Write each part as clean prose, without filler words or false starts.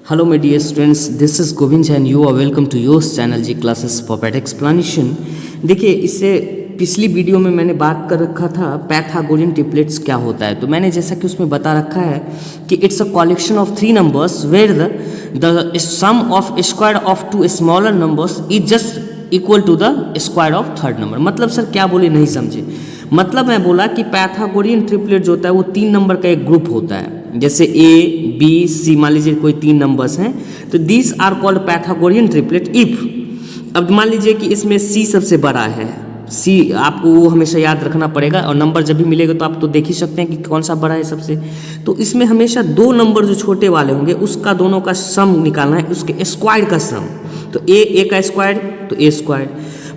Hello my dear students, this is Govind and you are welcome to your channel G Classes for Pet Explanation। देखिए, इससे पिछली video में मैंने बात कर रखा था पैथागोरियन ट्रिपलेट्स क्या होता है। तो मैंने जैसा कि उसमें बता रखा है कि it's a collection of three numbers where the sum of square of two smaller numbers is just equal to the square of third number. मतलब सर क्या बोले, नहीं समझे। मतलब मैं बोला कि पैथागोरियन ट्रिपलेट जो होता है वो तीन नंबर का एक ग्रुप होता है। जैसे ए बी सी, मान लीजिए कोई तीन नंबर्स हैं, तो this are called Pythagorean triplet if. अब मान लीजिए कि इसमें सी सबसे बड़ा है, सी आपको वो हमेशा याद रखना पड़ेगा, और नंबर जब भी मिलेगा तो आप तो देख ही सकते हैं कि कौन सा बड़ा है सबसे। तो इसमें हमेशा दो नंबर जो छोटे वाले होंगे उसका दोनों का सम निकालना है, उसके स्क्वायर का सम। तो ए का स्क्वायर तो ए स्क्वायर,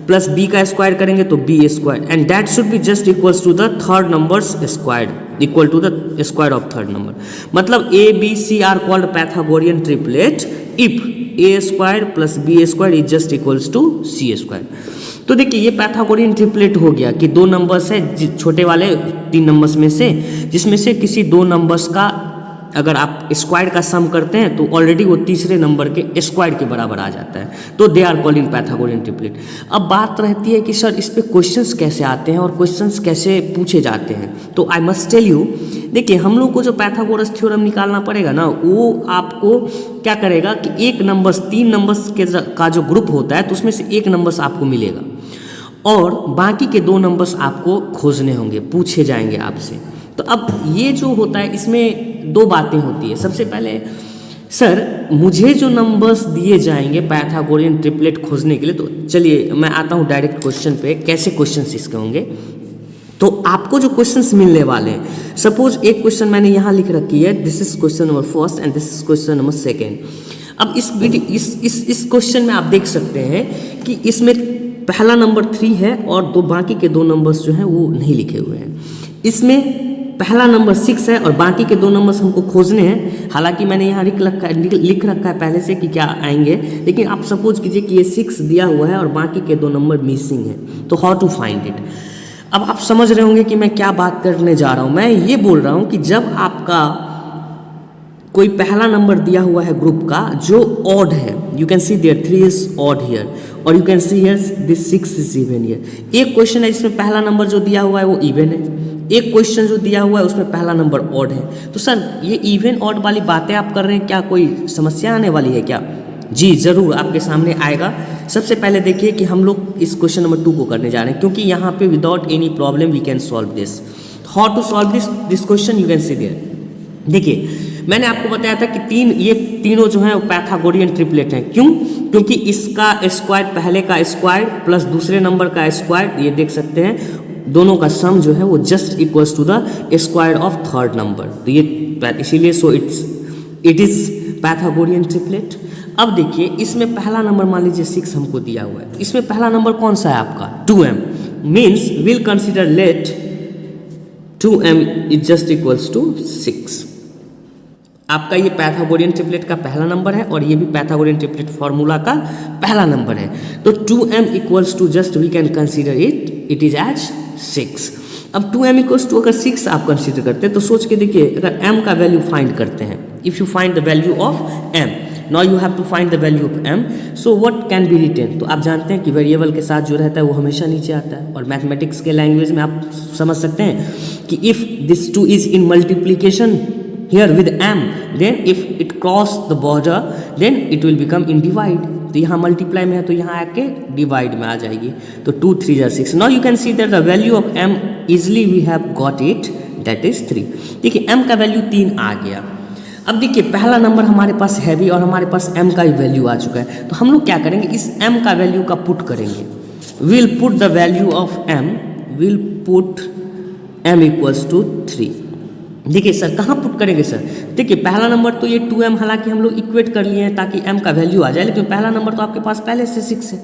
प्लस बी का स्क्वायर करेंगे तो B square, and that should be just equals to the third numbers square equal to the square of third number. मतलब A B C are called Pythagorean triplet if A square plus B square is just equals to C square. तो देखिए ये Pythagorean triplet हो गया कि दो numbers है छोटे वाले तीन नंबर्स में से, जिसमें से किसी दो नंबर्स का अगर आप स्क्वायर का सम करते हैं तो ऑलरेडी वो तीसरे नंबर के स्क्वायर के बराबर आ जाता है। तो they are called in Pythagorean triplet. अब बात रहती है कि सर इस पे क्वेश्चंस कैसे आते हैं और क्वेश्चंस कैसे पूछे जाते हैं। तो आई मस्ट टेल यू, देखिए हम लोग को जो पैथागोरस थ्योरम निकालना पड़ेगा ना, वो आपको क्या करेगा कि एक नंबर्स तीन नंबर्स के का जो ग्रुप होता है तो उसमें से एक नंबर्स आपको मिलेगा और बाकी के दो नंबर्स आपको खोजने होंगे, पूछे जाएंगे आपसे। तो अब ये जो होता है इसमें दो बातें होती है। सबसे पहले सर मुझे जो नंबर्स दिए जाएंगे पैथागोरियन ट्रिपलेट खोजने के लिए, तो चलिए मैं आता हूँ डायरेक्ट क्वेश्चन पे, कैसे क्वेश्चंस इसके होंगे। तो आपको जो क्वेश्चंस मिलने वाले हैं, सपोज एक क्वेश्चन मैंने यहाँ लिख रखी है, this is question number first and this is question number second. अब इस क्वेश्चन में आप देख सकते हैं कि इसमें पहला नंबर 3 है और दो बाकी के दो नंबर्स जो हैं वो नहीं लिखे हुए हैं। इसमें पहला नंबर 6 है और बाकी के दो नंबर्स हमको खोजने हैं। हालांकि मैंने यहाँ लिख रखा है पहले से कि क्या आएंगे, लेकिन आप सपोज कीजिए कि ये 6 दिया हुआ है और बाकी के दो नंबर मिसिंग है, तो हाउ टू फाइंड इट। अब आप समझ रहे होंगे कि मैं क्या बात करने जा रहा हूँ। मैं ये बोल रहा हूँ कि जब आपका कोई पहला नंबर दिया हुआ है ग्रुप का जो ऑड है, you can see there 3 is odd here और you can see here this 6 is even here. एक क्वेश्चन है जिसमें पहला नंबर जो दिया हुआ है वो इवन है, एक क्वेश्चन जो दिया हुआ है उसमें पहला नंबर ऑड है। तो सर ये इवन ऑड वाली बातें आप कर रहे हैं, क्या कोई समस्या आने वाली है क्या? जी ज़रूर आपके सामने आएगा। सबसे पहले देखिए कि हम लोग इस क्वेश्चन नंबर 2 को करने जा रहे हैं, क्योंकि यहाँ पे without any problem we can solve this. How to solve this question, you can see there. देखिए मैंने आपको बताया था कि ये तीनों जो हैं वो पैथागोरियन ट्रिपलेट हैं। क्यों? क्योंकि इसका स्क्वायर पहले का स्क्वायर प्लस दूसरे नंबर का स्क्वायर, ये देख सकते हैं दोनों का सम जो है वो just equals to the square of third number. तो ये इसीलिए so it is Pythagorean triplet. अब देखिए इसमें पहला नंबर मान लीजिए 6 हमको दिया हुआ है, इसमें पहला नंबर कौन सा है आपका 2m, means will consider let 2m is just equals to 6। आपका ये पैथागोरियन ट्रिपलेट का पहला नंबर है और ये भी पैथागोरियन ट्रिपलेट फॉर्मूला का पहला नंबर है। तो 2m equals to just we can consider it is as 6। अब 2m इक्वल्स टू अगर 6 आप कंसिडर करते हैं तो सोच के देखिए, अगर m का वैल्यू फाइंड करते हैं, if you find the value of m, now you have to find the value of m, so what can be written. तो आप जानते हैं कि वेरिएबल के साथ जो रहता है वो हमेशा नीचे आता है, और मैथमेटिक्स के लैंग्वेज में आप समझ सकते हैं कि if this 2 is in multiplication here with m, then if it cross the border then it will become in divide। तो यहाँ मल्टीप्लाई में है तो यहाँ आके डिवाइड में आ जाएगी। तो 2 3 जा 6। Now you can see that the value of m easily we have got it, that is 3। देखिए m का वैल्यू 3 आ गया। अब देखिए पहला नंबर हमारे पास है भी और हमारे पास m का भी वैल्यू आ चुका है, तो हम लोग क्या करेंगे, इस m का वैल्यू का पुट करेंगे। Will put the value of m, will put m equals to 3। देखिए सर कहाँ पुट करेंगे सर, देखिए पहला नंबर तो ये 2m, हालांकि हम लोग इक्वेट कर लिए हैं ताकि m का वैल्यू आ जाए, लेकिन पहला नंबर तो आपके पास पहले से 6 है,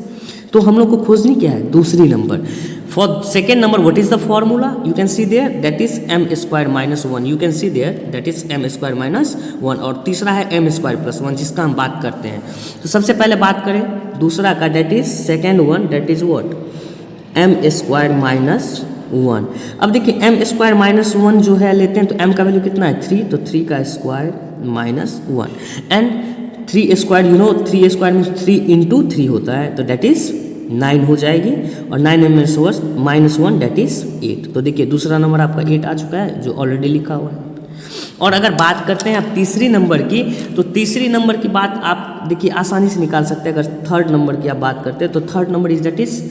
तो हम लोग को खोजनी क्या है, दूसरी number. For second number what is the formula, you can see there that is m square minus 1, you can see there that is m square minus 1, और तीसरा है m स्क्वायर प्लस 1 जिसका हम बात करते हैं। तो सबसे पहले बात करें दूसरा का, that is second one, that is what m square minus 1। अब देखिए m स्क्वायर माइनस 1 जो है लेते हैं तो m का वैल्यू कितना है 3, तो 3 का square minus 1, and 3 square, you know 3 square means 3 into 3 होता है, तो डेट इज 9 हो जाएगी, और 9 माइनस 1 डेट इज 8। तो देखिए दूसरा नंबर आपका 8 आ चुका है जो ऑलरेडी लिखा हुआ है। और अगर बात करते हैं आप तीसरी नंबर की, तो तीसरी नंबर की बात आप देखिए आसानी से निकाल सकते हैं। अगर थर्ड नंबर की आप बात करते हैं तो third number is that is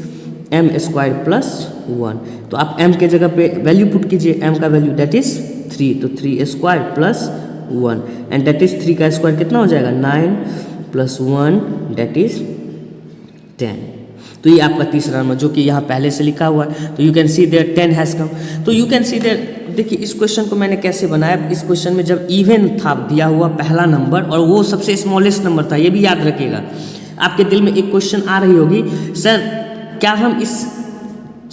M square plus 1। तो आप m के जगह पे वैल्यू पुट कीजिए, m का वैल्यू डेट इज 3, तो 3 square plus 1 and that is 3 का स्क्वायर कितना हो जाएगा 9 प्लस 1 डेट इज 10। तो ये आपका तीसरा नंबर जो कि यहाँ पहले से लिखा हुआ है। तो you can see there 10 has come. तो यू कैन सी देयर, देखिए इस क्वेश्चन को मैंने कैसे बनाया, इस क्वेश्चन में जब इवन था दिया हुआ पहला नंबर और वो सबसे स्मॉलेस्ट नंबर था, ये भी याद रखिएगा। आपके दिल में एक क्वेश्चन आ रही होगी, सर क्या हम इस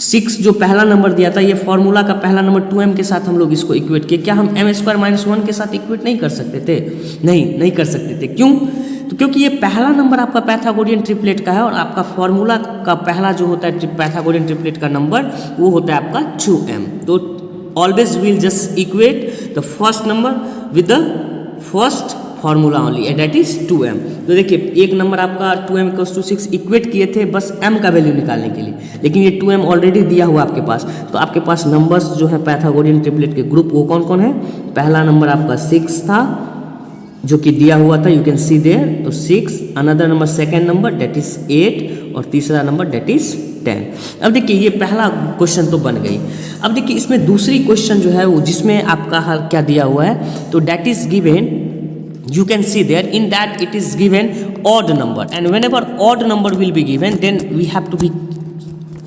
6 जो पहला नंबर दिया था, ये फॉर्मूला का पहला नंबर 2m के साथ हम लोग इसको इक्वेट किए, क्या हम m स्क्वायर माइनस 1 के साथ इक्वेट नहीं कर सकते थे? नहीं कर सकते थे। क्यों? तो क्योंकि ये पहला नंबर आपका पैथागोरियन ट्रिपलेट का है और आपका फॉर्मूला का पहला जो होता है पैथागोरियन ट्रिपलेट का नंबर वो होता है आपका 2m। तो always will just equate the first number with the first formula only and that is 2m। तो देखिए एक नंबर आपका 2m = 6 इक्वेट किए थे बस m का वैल्यू निकालने के लिए, लेकिन ये 2m ऑलरेडी दिया हुआ आपके पास। तो आपके पास नंबर्स जो है पैथागोरियन ट्रिपलेट के ग्रुप वो कौन कौन है? पहला नंबर आपका 6 था जो कि दिया हुआ था, यू कैन सी देयर, तो 6, another number second number that is 8 और तीसरा नंबर डेट इज 10। अब देखिए ये पहला क्वेश्चन तो बन गई। अब देखिए इसमें दूसरी क्वेश्चन जो है वो जिसमें आपका हल क्या दिया हुआ है, तो that is given, you can see there in that it is given odd number, and whenever odd number will be given then we have to be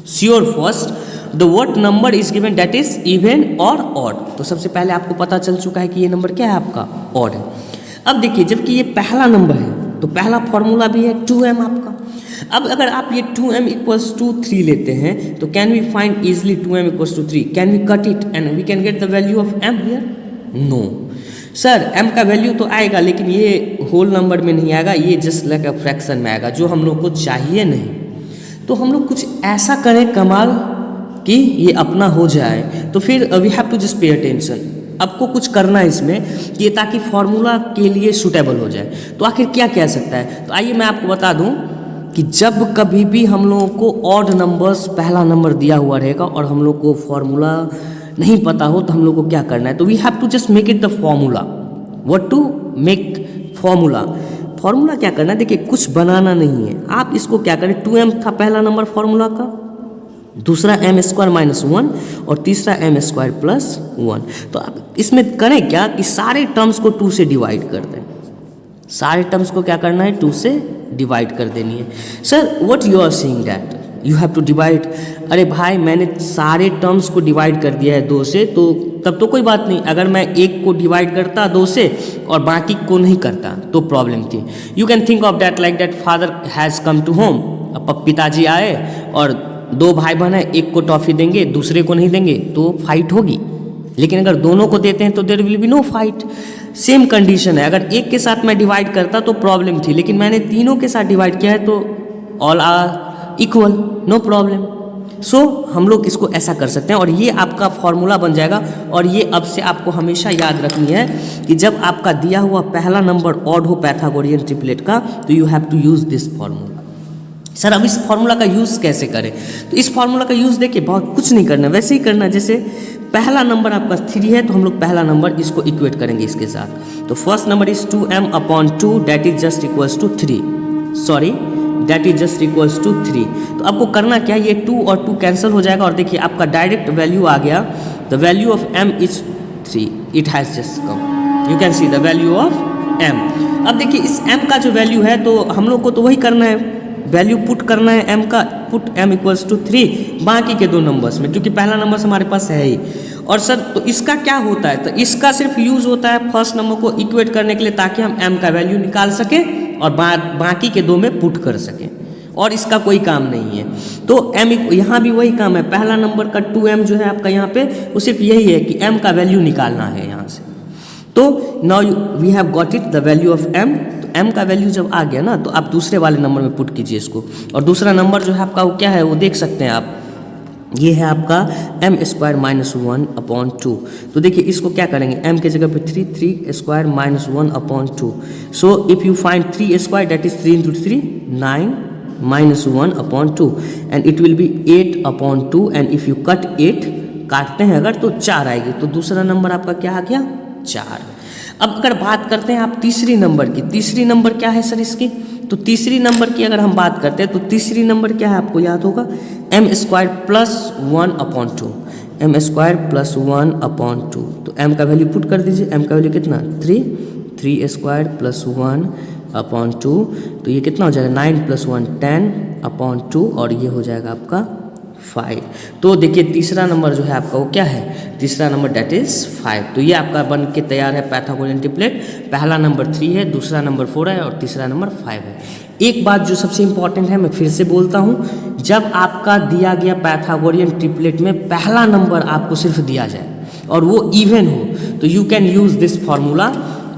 sure first the what number is given that is even or odd। तो सबसे पहले आपको पता चल चुका है कि ये नंबर क्या है आपका odd है। अब देखिए जबकि ये पहला नंबर है तो पहला फॉर्मूला भी है 2m आपका। अब अगर आप ये 2m = 3 लेते हैं तो can we find easily 2m = 3, can we cut it and we can get the value of m here? No sir, m का वैल्यू तो आएगा लेकिन ये होल नंबर में नहीं आएगा, ये जस्ट लाइक अ फ्रैक्शन में आएगा, जो हम लोग को चाहिए नहीं। तो हम लोग कुछ ऐसा करें कमाल कि ये अपना हो जाए। तो फिर we have to just pay attention, आपको कुछ करना है इसमें कि ताकि फॉर्मूला के लिए सूटेबल हो जाए। तो आखिर क्या कह सकता है, तो आइए मैं आपको बता दूं कि जब कभी भी हम लोगों को ऑड नंबर्स पहला नंबर दिया हुआ रहेगा और हम लोग को फॉर्मूला नहीं पता हो तो हम लोग को क्या करना है, तो we have to just make it the formula. What to make formula? Formula क्या करना है, देखिए कुछ बनाना नहीं है, आप इसको क्या करें, 2m था पहला नंबर फॉर्मूला का, दूसरा m² - 1 और तीसरा m² + 1। तो आप इसमें करें क्या कि सारे टर्म्स को 2 से डिवाइड कर दें। सारे टर्म्स को क्या करना है, 2 से डिवाइड कर देनी है। Sir what you are saying that you have to divide? अरे भाई मैंने सारे टर्म्स को डिवाइड कर दिया है 2 से, तो तब तो कोई बात नहीं। अगर मैं एक को डिवाइड करता 2 से और बाकी को नहीं करता तो प्रॉब्लम थी। You can think of that like that father has come to home, अब पिताजी आए और 2 भाई बहन है, एक को टॉफ़ी देंगे दूसरे को नहीं देंगे तो फाइट होगी, लेकिन अगर दोनों को देते हैं तो there will be no fight. Same condition है, अगर एक के साथ मैं डिवाइड करता तो प्रॉब्लम थी, लेकिन मैंने तीनों के साथ डिवाइड किया है तो all are equal, no problem. So हम लोग इसको ऐसा कर सकते हैं और ये आपका फॉर्मूला बन जाएगा। और ये अब से आपको हमेशा याद रखनी है कि जब आपका दिया हुआ पहला नंबर ऑड हो पैथागोरियन ट्रिपलेट का तो you have to use this formula. Sir अब इस फॉर्मूला का यूज़ कैसे करें, तो इस फॉर्मूला का यूज़ देखिए बहुत कुछ नहीं करना, वैसे ही करना जैसे पहला नंबर आपका 3 है तो हम लोग पहला नंबर इसको इक्वेट करेंगे इसके साथ। तो first number is 2m/2 that is just equals to 3, sorry that is just equals to 3। तो आपको करना क्या, ये 2 और 2 कैंसिल हो जाएगा और देखिए आपका डायरेक्ट वैल्यू आ गया, the value of m is 3, it has just come, you can see the value of m। अब देखिए इस m का जो वैल्यू है तो हम लोग को तो वही करना है, वैल्यू पुट करना है m का, पुट m = 3 बाकी के 2 नंबर्स में, क्योंकि पहला नंबर हमारे पास है ही। और सर तो इसका क्या होता है, तो इसका सिर्फ यूज़ होता है फर्स्ट नंबर को इक्वेट करने के लिए ताकि हम m का वैल्यू निकाल सकें और बाकी के 2 में पुट कर सकें, और इसका कोई काम नहीं है। तो m यहाँ भी वही काम है, पहला नंबर का 2m जो है आपका यहाँ पे वो सिर्फ यही है कि m का वैल्यू निकालना है यहाँ से। तो now we have got it the value of m। तो m का वैल्यू जब आ गया ना तो आप दूसरे वाले नंबर में पुट कीजिए इसको, और दूसरा नंबर जो है आपका वो क्या है वो देख सकते हैं आप, ये है आपका एम स्क्वायर माइनस 1/2। तो देखिए इसको क्या करेंगे, m के जगह पे 3 square minus 1/2। So if you find 3 square that is 3 into 3 9 minus 1/2 and it will be 8/2 and if you cut 8 काटते हैं अगर तो 4 आएगी। तो दूसरा नंबर आपका क्या आ गया 4। अब अगर बात करते हैं आप तीसरी नंबर की, तीसरी नंबर क्या है सर इसकी, तो तीसरी नंबर की अगर हम बात करते हैं तो तीसरी नंबर क्या है आपको याद होगा, M square plus 1/2, M square plus 1/2। तो m का वैल्यू पुट कर दीजिए, m का वैल्यू कितना 3 स्क्वायर प्लस 1/2। तो ये कितना हो जाएगा 9 + 1 10/2 और ये हो जाएगा आपका 5। तो देखिए तीसरा नंबर जो है आपका वो क्या है, तीसरा नंबर डेट इज 5। तो ये आपका बन के तैयार है पैथागोरियन ट्रिपलेट। पहला नंबर 3 है, दूसरा नंबर 4 है और तीसरा नंबर 5 है। एक बात जो सबसे इंपॉर्टेंट है मैं फिर से बोलता हूँ, जब आपका दिया गया पैथागोरियन ट्रिपलेट में पहला नंबर आपको सिर्फ दिया जाए और वो इवन हो तो you can use this formula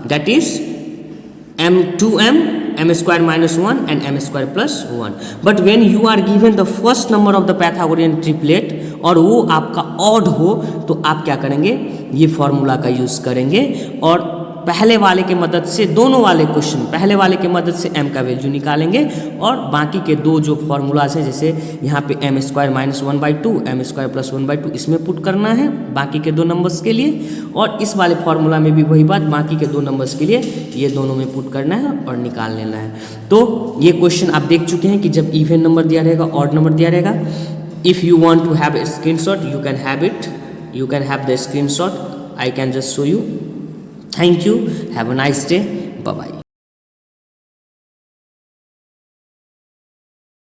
that is m square minus 1 and m square plus 1. But when you are given the first number of the Pythagorean triplet और वो आपका ऑड हो तो आप क्या करेंगे, ये फॉर्मूला का यूज़ करेंगे और पहले वाले के मदद से, दोनों वाले क्वेश्चन पहले वाले के मदद से m का वैल्यू निकालेंगे और बाकी के दो जो फॉर्मूलाज हैं जैसे यहाँ पे m square minus 1/2 m square plus 1/2 इसमें पुट करना है बाकी के दो नंबर्स के लिए, और इस वाले फॉर्मूला में भी वही बात बाकी के दो नंबर्स के लिए ये दोनों में पुट करना है और निकाल लेना है। तो ये क्वेश्चन आप देख चुके हैं कि जब इवन नंबर दिया रहेगा, ऑड नंबर दिया रहेगा, if you want to have a screenshot you can have it, you can have the screenshot, I can just show you. Thank you, have a nice day, bye bye.